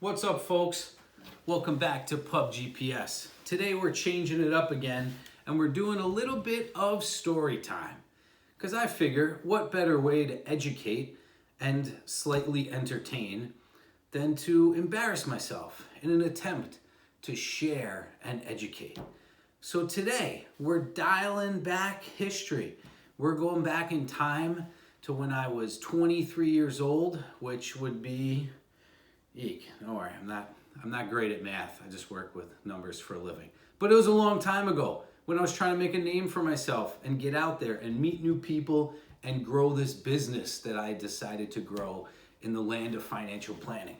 What's up, folks? Welcome back to Pub GPS. Today we're changing it up again and we're doing a little bit of story time. Because I figure, what better way to educate and slightly entertain than to embarrass myself in an attempt to share and educate. So today we're dialing back history. We're going back in time to when I was 23 years old, which would be, eek, don't worry, I'm not great at math. I just work with numbers for a living. But it was a long time ago when I was trying to make a name for myself and get out there and meet new people and grow this business that I decided to grow in the land of financial planning.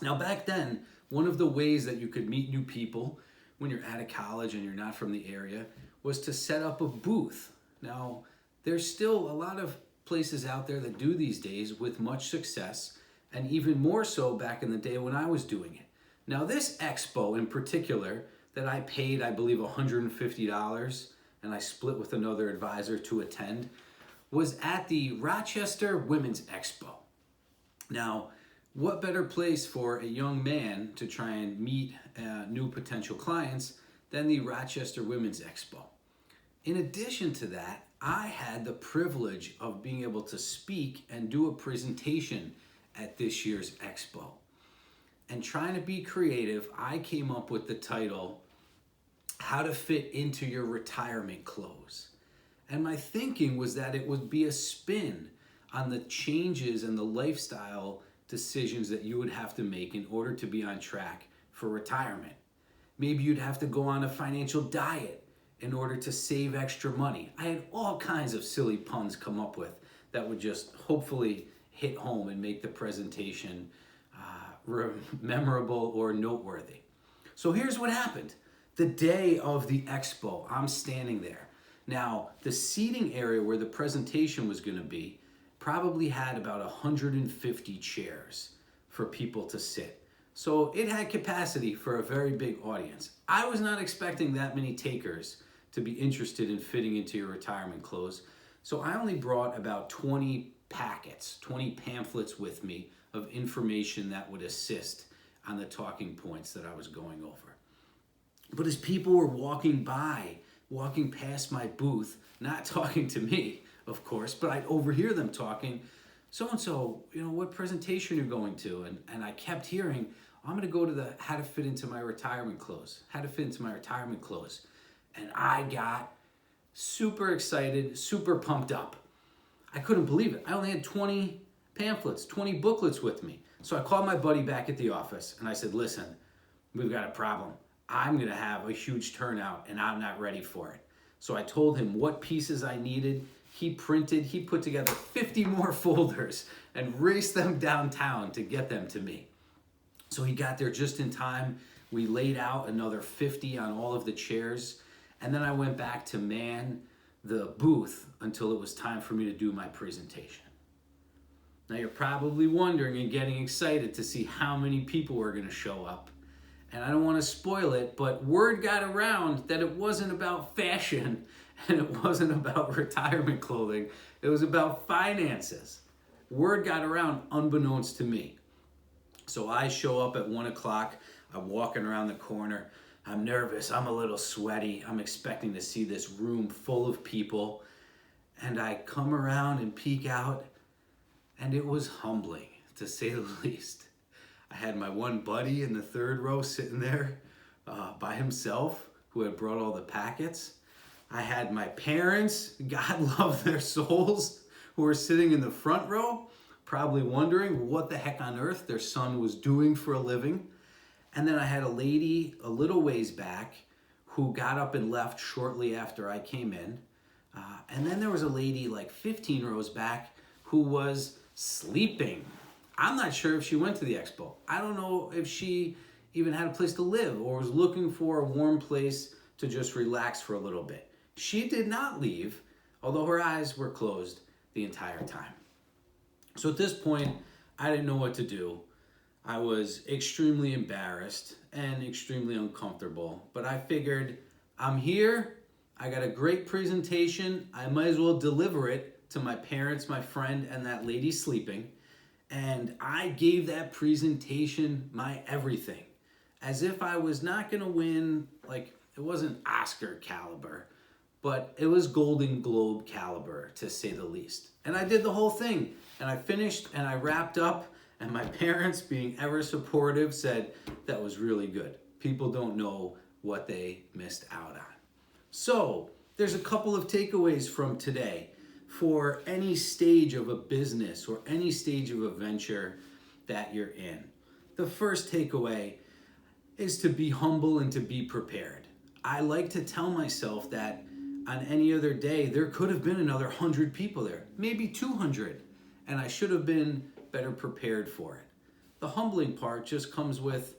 Now, back then, one of the ways that you could meet new people when you're out of college and you're not from the area was to set up a booth. Now, there's still a lot of places out there that do these days with much success, and even more so back in the day when I was doing it. Now, this expo in particular that I paid, I believe, $150, and I split with another advisor to attend, was at the Rochester Women's Expo. Now, what better place for a young man to try and meet new potential clients than the Rochester Women's Expo? In addition to that, I had the privilege of being able to speak and do a presentation at this year's expo. And trying to be creative, I came up with the title, How to Fit Into Your Retirement Clothes. And my thinking was that it would be a spin on the changes and the lifestyle decisions that you would have to make in order to be on track for retirement. Maybe you'd have to go on a financial diet in order to save extra money. I had all kinds of silly puns come up with that would just hopefully hit home and make the presentation memorable or noteworthy. So here's what happened. The day of the expo, I'm standing there. Now, the seating area where the presentation was going to be probably had about 150 chairs for people to sit. So it had capacity for a very big audience. I was not expecting that many takers to be interested in fitting into your retirement clothes. So I only brought about 20 packets, 20 pamphlets with me of information that would assist on the talking points that I was going over. But as people were walking past my booth, not talking to me, of course, but I'd overhear them talking, so-and-so, what presentation you're going to? And I kept hearing, I'm gonna go to the how to fit into my retirement clothes, And I got super excited, super pumped up. I couldn't believe it. I only had 20 pamphlets, 20 booklets with me. So I called my buddy back at the office and I said, listen, we've got a problem. I'm gonna have a huge turnout and I'm not ready for it. So I told him what pieces I needed. He put together 50 more folders and raced them downtown to get them to me. So he got there just in time. We laid out another 50 on all of the chairs. And then I went back to man the booth until it was time for me to do my presentation. Now you're probably wondering and getting excited to see how many people were going to show up. And I don't want to spoil it, but word got around that it wasn't about fashion and it wasn't about retirement clothing. It was about finances. Word got around unbeknownst to me. So I show up at 1 o'clock. I'm walking around the corner. I'm nervous, I'm a little sweaty. I'm expecting to see this room full of people. And I come around and peek out, and it was humbling, to say the least. I had my one buddy in the third row sitting there by himself, who had brought all the packets. I had my parents, God love their souls, who were sitting in the front row, probably wondering what the heck on earth their son was doing for a living. And then I had a lady a little ways back who got up and left shortly after I came in. And then there was a lady like 15 rows back who was sleeping. I'm not sure if she went to the expo. I don't know if she even had a place to live or was looking for a warm place to just relax for a little bit. She did not leave, although her eyes were closed the entire time. So at this point, I didn't know what to do. I was extremely embarrassed and extremely uncomfortable, but I figured I'm here, I got a great presentation, I might as well deliver it to my parents, my friend, and that lady sleeping, And I gave that presentation my everything, as if I was not going to win, like, it wasn't Oscar caliber, but it was Golden Globe caliber, to say the least. And I did the whole thing, and I finished, and I wrapped up, and my parents, being ever supportive, said that was really good. People don't know what they missed out on. So there's a couple of takeaways from today for any stage of a business or any stage of a venture that you're in. The first takeaway is to be humble and to be prepared. I like to tell myself that on any other day, there could have been another 100 people there, maybe 200, and I should have been better prepared for it. The humbling part just comes with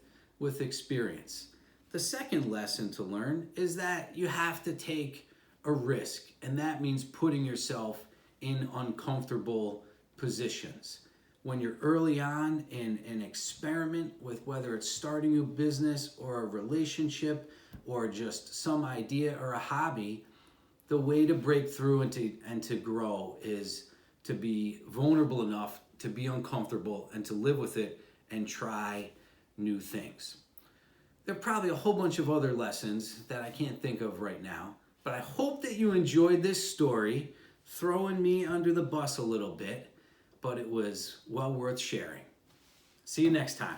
experience. The second lesson to learn is that you have to take a risk, and that means putting yourself in uncomfortable positions. When you're early on in an experiment with whether it's starting a business or a relationship or just some idea or a hobby, the way to break through and to grow is to be vulnerable enough to be uncomfortable and to live with it and try new things. There are probably a whole bunch of other lessons that I can't think of right now, but I hope that you enjoyed this story, throwing me under the bus a little bit, but it was well worth sharing. See you next time.